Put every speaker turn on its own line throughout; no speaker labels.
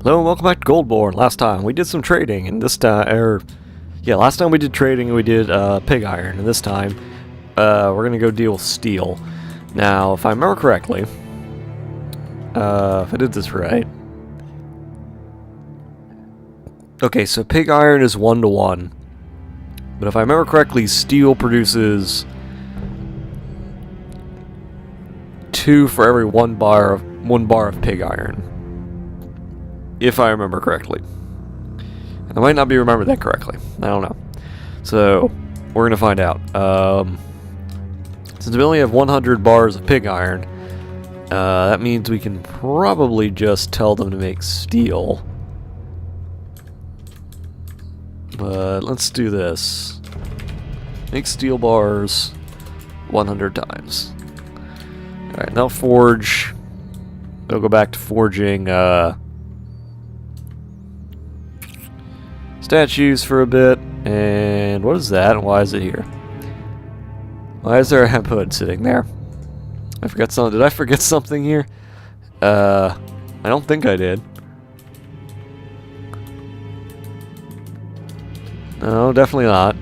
Hello and welcome back to Goldborn. Last time we did some trading, and this time, last time we did trading and we did pig iron, and this time we're gonna go deal with steel. Now, if I remember correctly, if I did this right, okay, so pig iron is 1-to-1, but if I remember correctly, steel produces 2 for every 1 bar of pig iron. If I remember correctly. I might not be remembering that correctly. I don't know. So, we're going to find out. Since we only have 100 bars of pig iron, that means we can probably just tell them to make steel. But let's do this. Make steel bars 100 times. Alright, now forge. We'll go back to forging, statues for a bit, and what is that and why is it here? Why is there a hemp hood sitting there? I forgot something. Did I forget something here? I don't think I did. No, definitely not.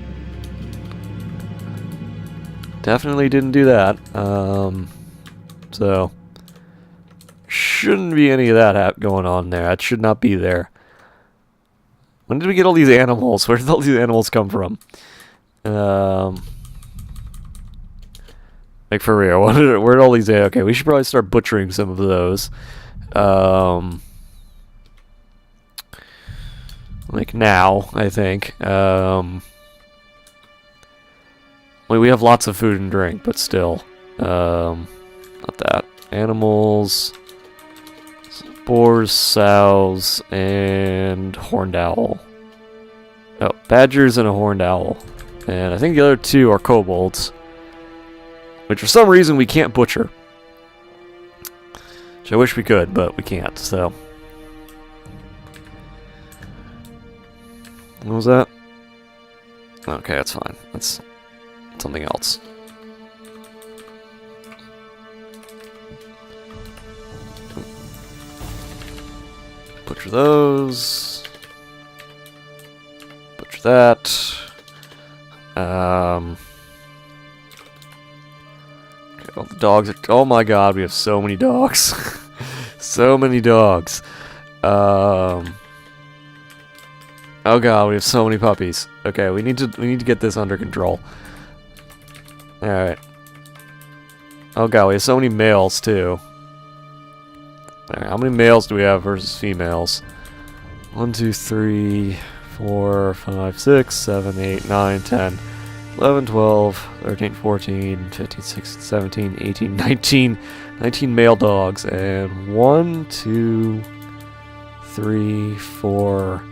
Definitely didn't do that. So shouldn't be any of that going on there. That should not be there. When did we get all these animals? Where did all these animals come from? Like for real, where did all these... Okay, we should probably start butchering some of those. Like now, I think. We have lots of food and drink, but still. Not that. Animals... Boars, sows, and horned owl. Oh, badgers and a horned owl. And I think the other two are kobolds. Which for some reason we can't butcher. Which I wish we could, but we can't, so. What was that? Okay, that's fine. That's something else. Butcher those. Butcher that. Okay, all the dogs are... Oh my god, we have so many dogs. So many dogs. Oh god, we have so many puppies. Okay, we need to get this under control. Alright. Oh god, we have so many males too. Alright, how many males do we have versus females? 1, 2, 3, 4, 5, 6, 7, 8, 9, 10, 11, 12, 13, 14, 15, 16, 17, 18, 19 male dogs, and 1, 2, 3, 4,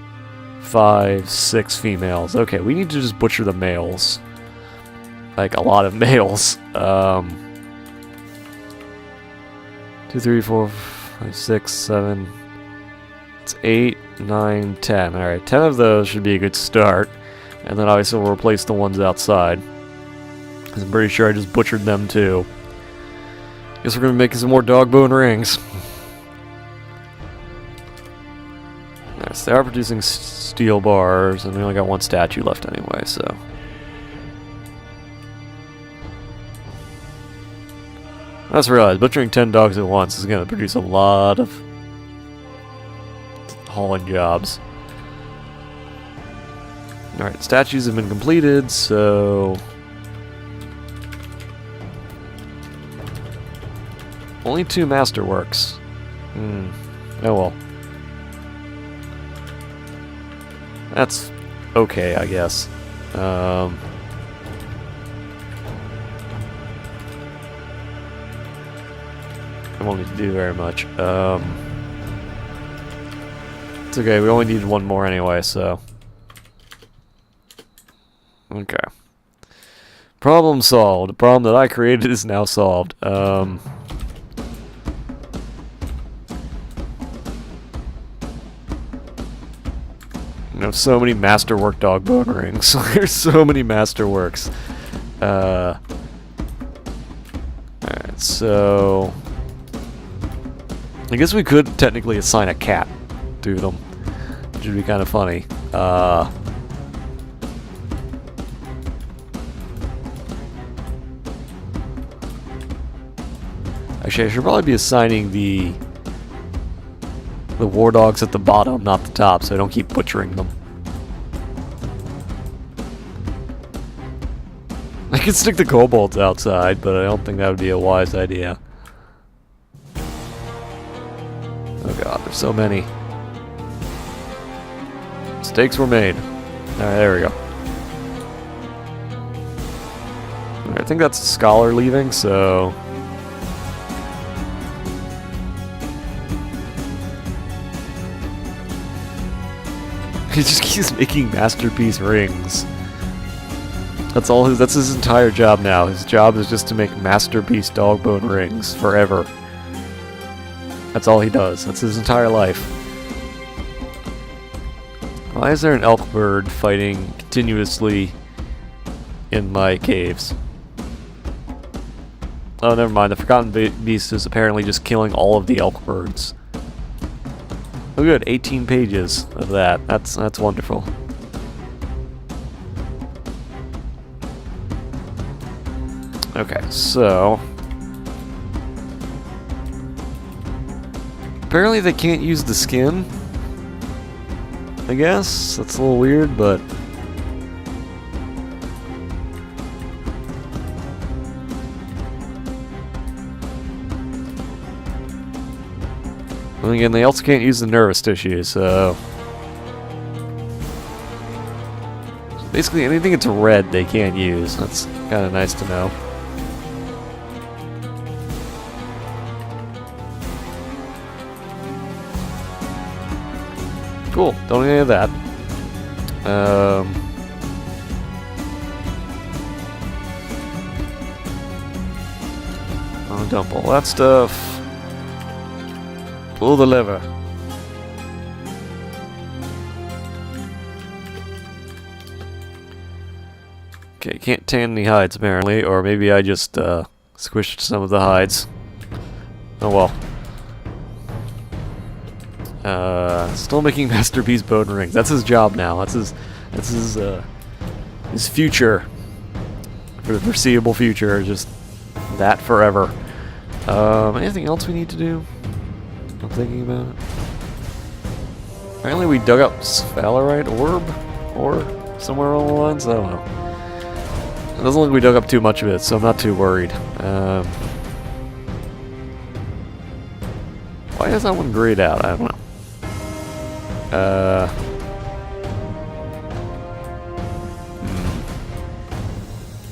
5, 6 females. Okay, we need to just butcher the males. Like, a lot of males. 2, 3, 4, 5, 6, 7, it's 8, 9, 10. Alright, 10 of those should be a good start. And then obviously we'll replace the ones outside. Because I'm pretty sure I just butchered them too. Guess we're going to be making some more dog bone rings. Alright, so they are producing steel bars, and we only got one statue left anyway, so. I just realized butchering 10 dogs at once is going to produce a lot of hauling jobs. Alright, statues have been completed, so... Only 2 masterworks. Oh well. That's okay, I guess. I won't need to do very much. It's okay, we only need one more anyway, so... Okay. Problem solved. The problem that I created is now solved. You know, so many masterwork dog bone rings. There's so many masterworks. Alright, so... I guess we could technically assign a cat. to them, which would be kind of funny. Actually, I should probably be assigning the war dogs at the bottom, not the top, so I don't keep butchering them. I could stick the kobolds outside, but I don't think that would be a wise idea. Oh god, there's so many. Mistakes were made. Alright, there we go. Alright, I think that's a scholar leaving, so... He just keeps making masterpiece rings. That's his entire job now. His job is just to make masterpiece dogbone rings forever. That's all he does. That's his entire life. Why is there an elk bird fighting continuously in my caves? Oh, never mind. The Forgotten Beast is apparently just killing all of the elk birds. Oh good, 18 pages of that. That's wonderful. Okay, so... Apparently they can't use the skin. I guess? That's a little weird, but... And again, they also can't use the nervous tissue, so... Basically anything that's red they can't use. That's kind of nice to know. Cool, don't need any of that. I'll dump all that stuff. Pull the lever. Okay, can't tan any hides apparently, or maybe I just squished some of the hides. Oh well. Still making masterpiece bone rings. That's his job now. That's his future. For the foreseeable future, just that forever. Anything else we need to do? I'm thinking about it. Apparently we dug up sphalerite orb? Or somewhere along the lines? I don't know. It doesn't look like we dug up too much of it, so I'm not too worried. Why is that one grayed out? I don't know.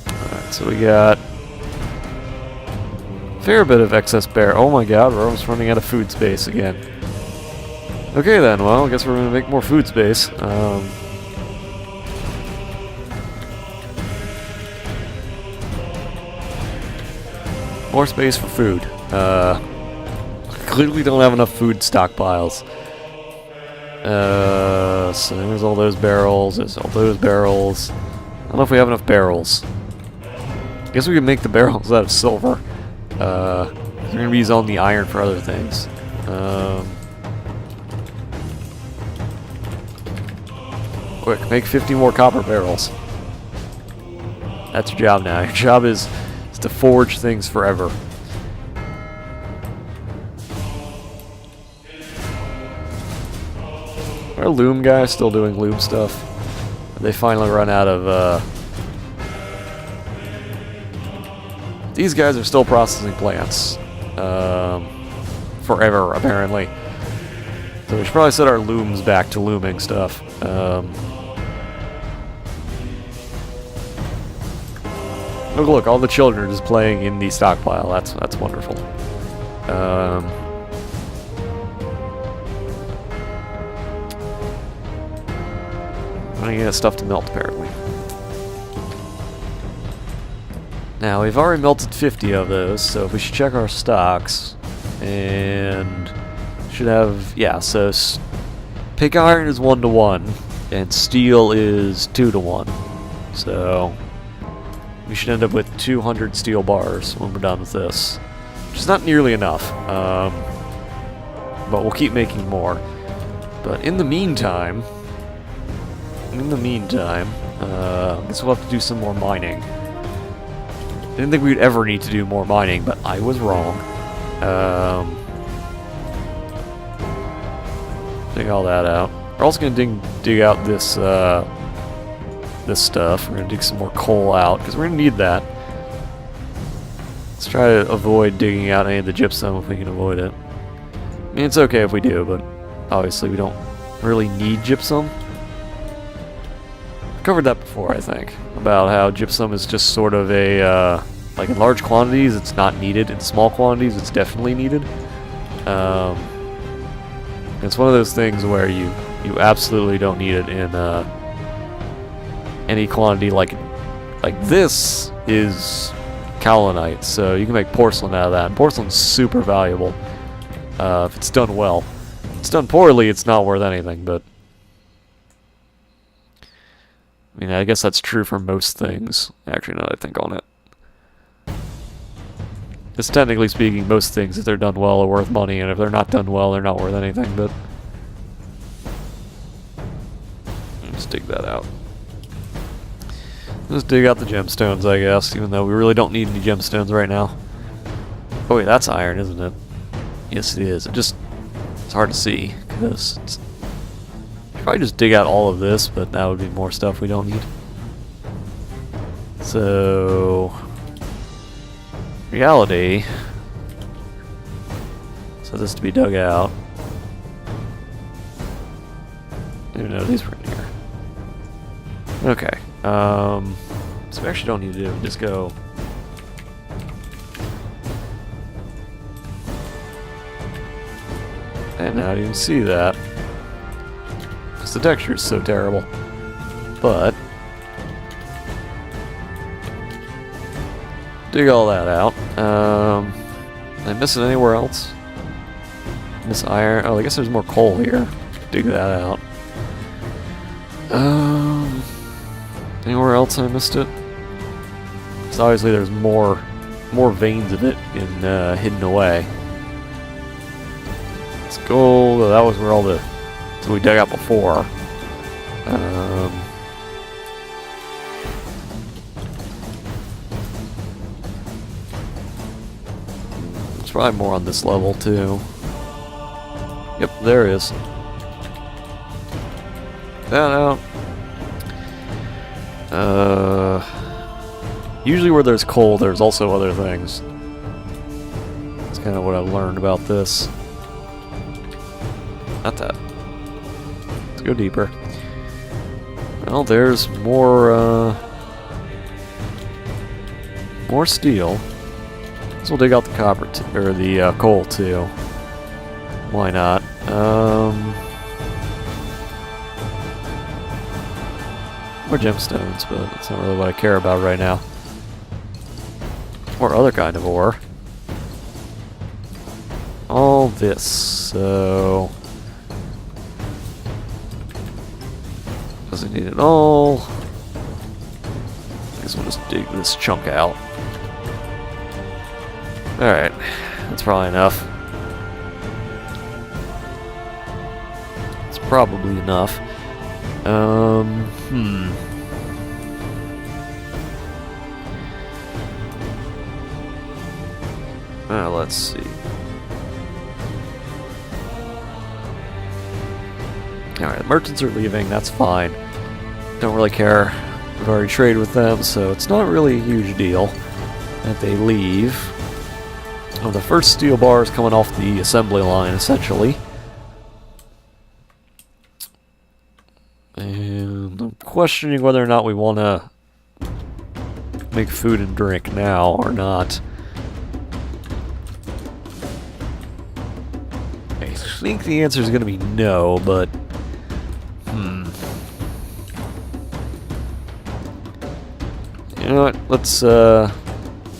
Alright, so we got a fair bit of excess bear. Oh my god, we're almost running out of food space again. Okay then, well, I guess we're gonna make more food space. More space for food. Clearly don't have enough food stockpiles. So there's all those barrels, there's all those barrels. I don't know if we have enough barrels. I guess we can make the barrels out of silver. We're gonna be using the iron for other things. Quick, make 50 more copper barrels. That's your job now. Your job is to forge things forever. Our loom guy still doing loom stuff. They finally run out of, These guys are still processing plants. Forever, apparently. So we should probably set our looms back to looming stuff. Look, all the children are just playing in the stockpile. That's wonderful. Running out of stuff to melt, apparently. Now, we've already melted 50 of those, so if we should check our stocks, and should have, yeah, so pig iron is 1-to-1, and steel is 2-to-1. So we should end up with 200 steel bars when we're done with this, which is not nearly enough, but we'll keep making more. But in the meantime, I guess we'll have to do some more mining. Didn't think we'd ever need to do more mining, but I was wrong. Dig all that out. We're also gonna dig out this this stuff. We're gonna dig some more coal out because we're gonna need that. Let's try to avoid digging out any of the gypsum if we can avoid it. I mean, it's okay if we do, but obviously we don't really need gypsum. Covered that before, I think, about how gypsum is just sort of a like in large quantities it's not needed, in small quantities it's definitely needed. It's one of those things where you absolutely don't need it in any quantity. Like this is kaolinite, so you can make porcelain out of that, and porcelain's super valuable if it's done well. If it's done poorly, it's not worth anything, but I mean, I guess that's true for most things. Actually, now that I think on it. Because technically speaking, most things, if they're done well, are worth money, and if they're not done well, they're not worth anything, but let's dig that out. Let's dig out the gemstones, I guess, even though we really don't need any gemstones right now. Oh wait, that's iron, isn't it? Yes, it is. It's hard to see, because it's... Probably just dig out all of this, but that would be more stuff we don't need. So, reality. So this to be dug out. Even though these were in here. Okay. So we actually don't need to do it. Just go. And now you can see that. The texture is so terrible, but dig all that out. Did I miss it anywhere else? Miss iron. Oh, I guess there's more coal here. Dig that out. Anywhere else I missed it? Because obviously there's more veins of it in hidden away. Let's go. That was where all the we dug out before. There's probably more on this level too. Yep, there is. That out. Usually where there's coal, there's also other things. That's kind of what I've learned about this. Not that. Go deeper. Well, there's more steel. So we'll dig out the copper or the coal too. Why not? More gemstones, but that's not really what I care about right now. Or other kind of ore. All this, so doesn't need it all. I guess we'll just dig this chunk out. Alright, that's probably enough. It's probably enough. Let's see. Alright, the merchants are leaving, that's fine. Don't really care. We've already traded with them, so it's not really a huge deal that they leave. Oh, the first steel bar is coming off the assembly line, essentially. And I'm questioning whether or not we want to make food and drink now or not. I think the answer is going to be no, but you know what? Let's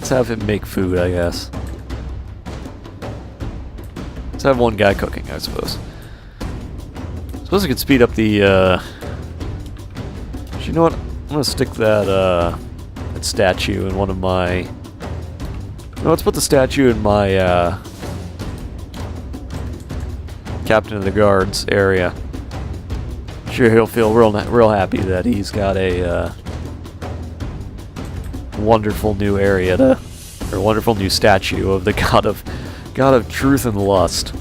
have him make food, I guess. Let's have one guy cooking, I suppose. I suppose I could speed up the. You know what? I'm gonna stick that statue in one of my. No, let's put the statue in my Captain of the Guards area. sure he'll feel real happy that he's got a wonderful new area or wonderful new statue of the god of truth and lust.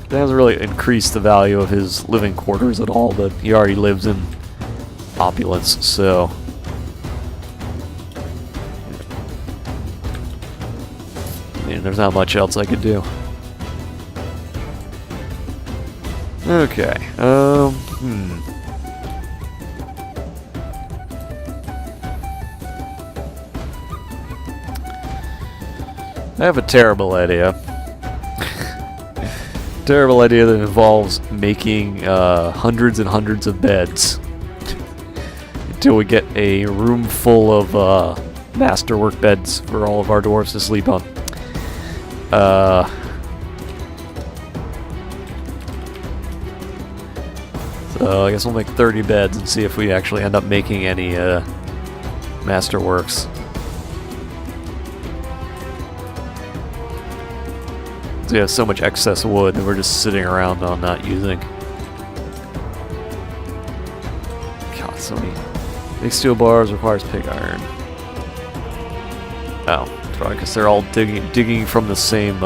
That doesn't really increase the value of his living quarters at all, but he already lives in opulence, so. I mean, there's not much else I could do. Okay, I have a terrible idea. Terrible idea that involves making hundreds and hundreds of beds until we get a room full of masterwork beds for all of our dwarves to sleep on. So I guess we'll make 30 beds and see if we actually end up making any masterworks. We have so much excess wood that we're just sitting around on not using. God, so many. Big steel bars requires pig iron. Oh, it's probably because they're all digging from the same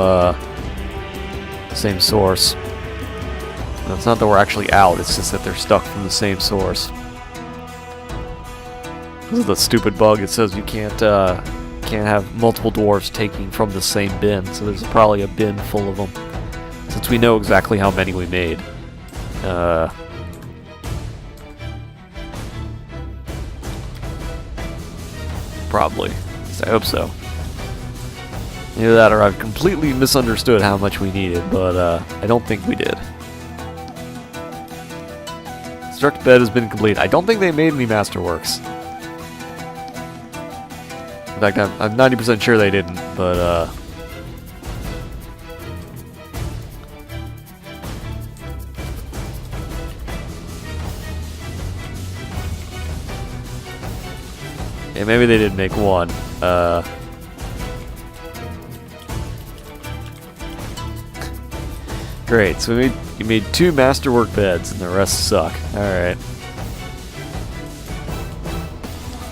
source. No, it's not that we're actually out, it's just that they're stuck from the same source. This is the stupid bug. It says you can't have multiple dwarves taking from the same bin, so there's probably a bin full of them. Since we know exactly how many we made. Probably. I hope so. Either that or I've completely misunderstood how much we needed, but I don't think we did. Construct bed has been complete. I don't think they made any masterworks. In fact, I'm 90% sure they didn't, but yeah, maybe they did make one. Great, so you made 2 masterwork beds and the rest suck. Alright.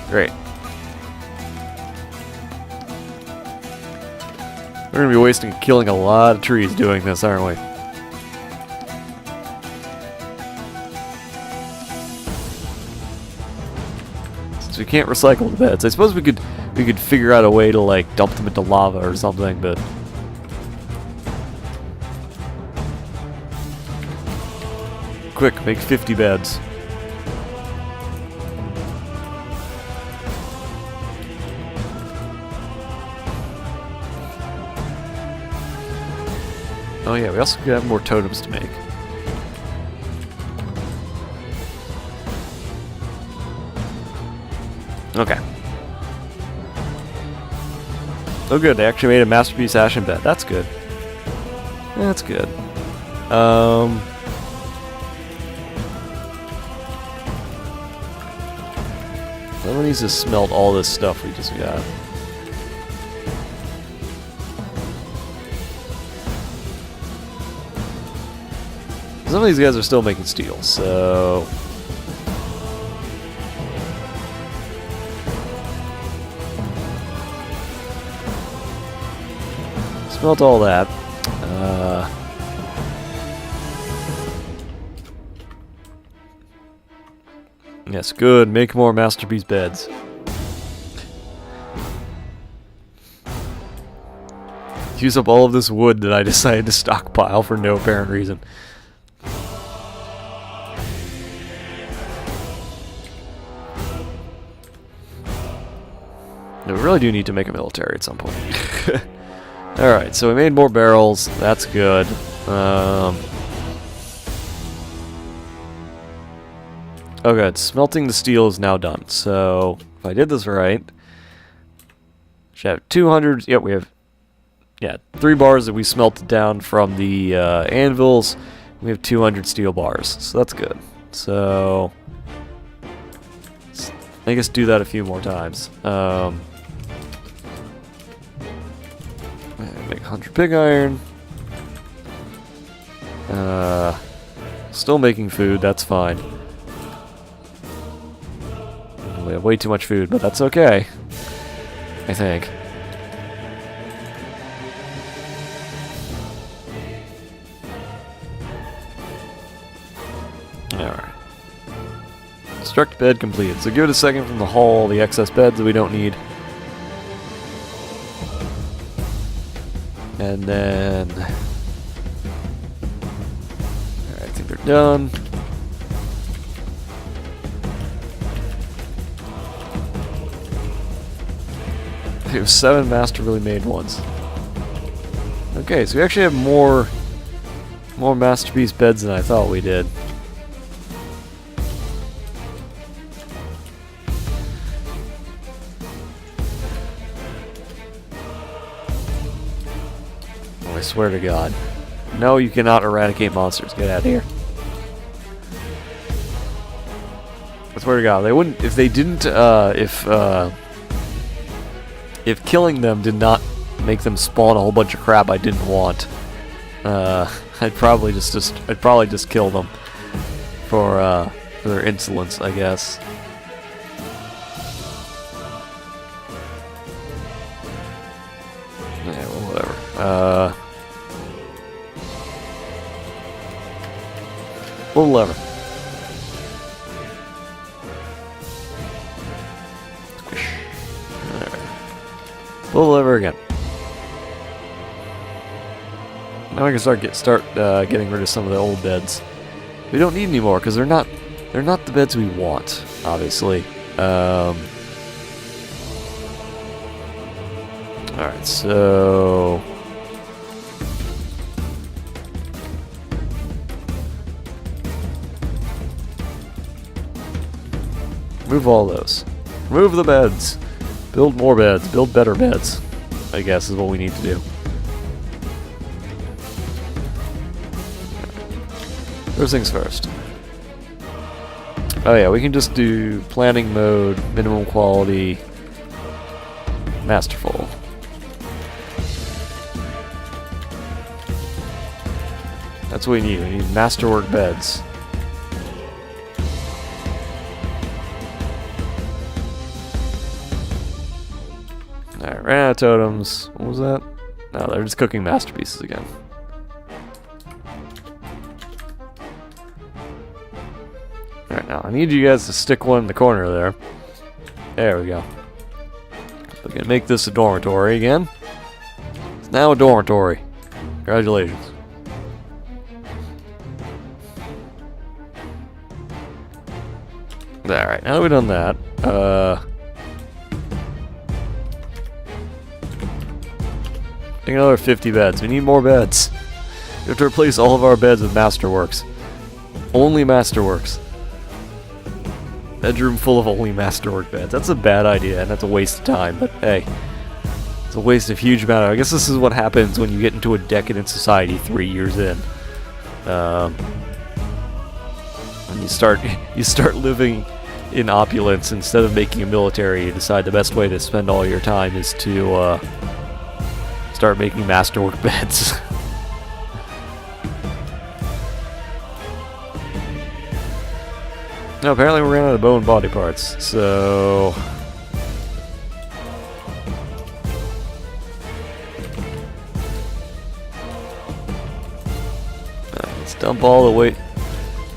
Great. We're going to be killing a lot of trees doing this, aren't we? Since we can't recycle the beds, I suppose we could figure out a way to like dump them into lava or something, but quick, make 50 beds. Oh yeah, we also could have more totems to make. Okay. Oh good, they actually made a masterpiece ashen bed. That's good. That's good. Someone needs to smelt all this stuff we just got. Some of these guys are still making steel, so smelt all that. Yes, good. Make more masterpiece beds. Use up all of this wood that I decided to stockpile for no apparent reason. We really do need to make a military at some point. Alright, so we made more barrels. That's good. Oh good, smelting the steel is now done. So, if I did this right, should have 200. Yep, we have 3 bars that we smelted down from the anvils. We have 200 steel bars, so that's good. So, I guess do that a few more times. Make 100 pig iron. Still making food, that's fine. We have way too much food, but that's okay. I think. Alright. Construct bed completed. So give it a second from the haul the excess beds that we don't need. And then... Alright, I think they're done. We have 7 masterfully made ones. Okay, so we actually have more masterpiece beds than I thought we did. I swear to God. No, you cannot eradicate monsters. Get out of here. I swear to God, they wouldn't if they didn't if killing them did not make them spawn a whole bunch of crap I didn't want. I'd probably just kill them for their insolence, I guess. Yeah, well, whatever. Pull the lever. Squish. Alright. Pull the lever again. Now I can start getting rid of some of the old beds. We don't need any more because they're not the beds we want, obviously. Alright, so remove all those. Remove the beds. Build more beds. Build better beds, I guess is what we need to do. First things first. Oh yeah, we can just do planning mode, minimum quality, masterful. That's what we need. We need masterwork beds. Alright, ran out of totems. What was that? No, they're just cooking masterpieces again. Alright, now I need you guys to stick one in the corner there. There we go. We're gonna make this a dormitory again. It's now a dormitory. Congratulations. Alright, now that we've done that, I think another 50 beds. We need more beds. We have to replace all of our beds with Masterworks. Only Masterworks. Bedroom full of only Masterwork beds. That's a bad idea, and that's a waste of time, but hey. It's a waste of huge amount of... I guess this is what happens when you get into a decadent society 3 years in. When you start living in opulence instead of making a military, you decide the best way to spend all your time is to start making masterwork beds. No, apparently we ran out of bone body parts, so... let's dump all the weight.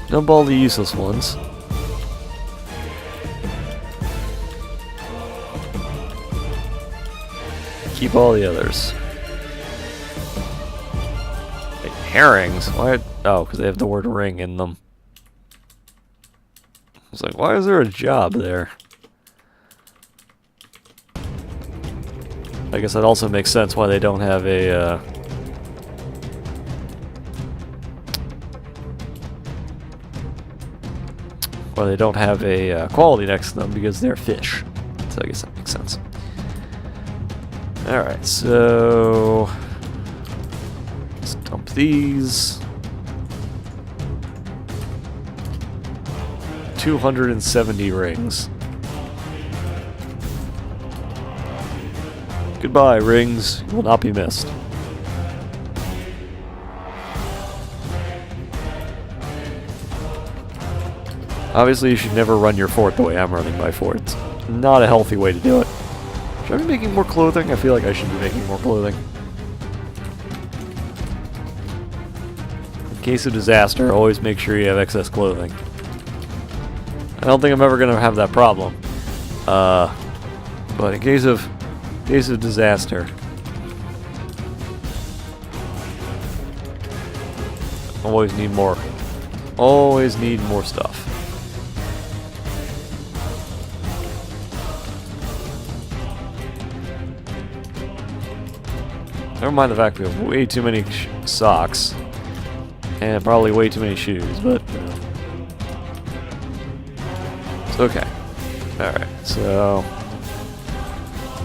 Dump all the useless ones. Keep all the others. Wait, herrings? Why? Oh, because they have the word ring in them. I was like, why is there a job there? I guess that also makes sense why they don't have a, quality next to them, because they're fish. So I guess that makes sense. Alright, so... let's dump these. 270 rings. Goodbye, rings. You will not be missed. Obviously, you should never run your fort the way I'm running my fort. It's not a healthy way to do it. Should I be making more clothing? I feel like I should be making more clothing. In case of disaster, always make sure you have excess clothing. I don't think I'm ever going to have that problem. But in case of disaster, always need more. Always need more stuff. Never mind the fact we have way too many socks. And probably way too many shoes, but it's okay. Alright, so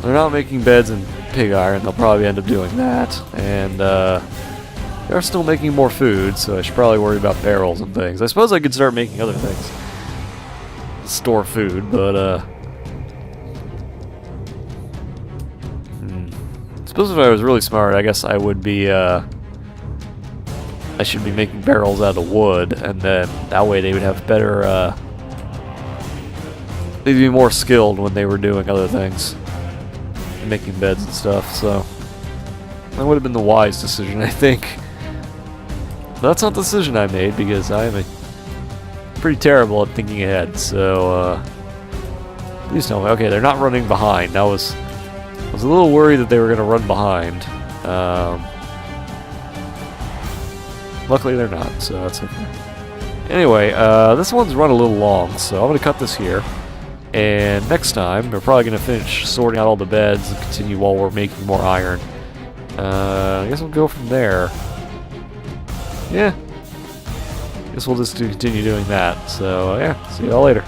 they're not making beds in pig iron. They'll probably end up doing that. And they're still making more food, so I should probably worry about barrels and things. I suppose I could start making other things. Store food, but I suppose if I was really smart, I guess I would be I should be making barrels out of wood, and then that way they would have better they'd be more skilled when they were doing other things. Making beds and stuff, so that would have been the wise decision, I think. But that's not the decision I made, because I am pretty terrible at thinking ahead, so please tell me. Okay, they're not running behind. I was a little worried that they were going to run behind. Luckily they're not, so that's okay. Anyway, this one's run a little long, so I'm going to cut this here. And next time, we're probably going to finish sorting out all the beds and continue while we're making more iron. I guess we'll go from there. Yeah. Guess we'll just continue doing that. So, yeah, see y'all later.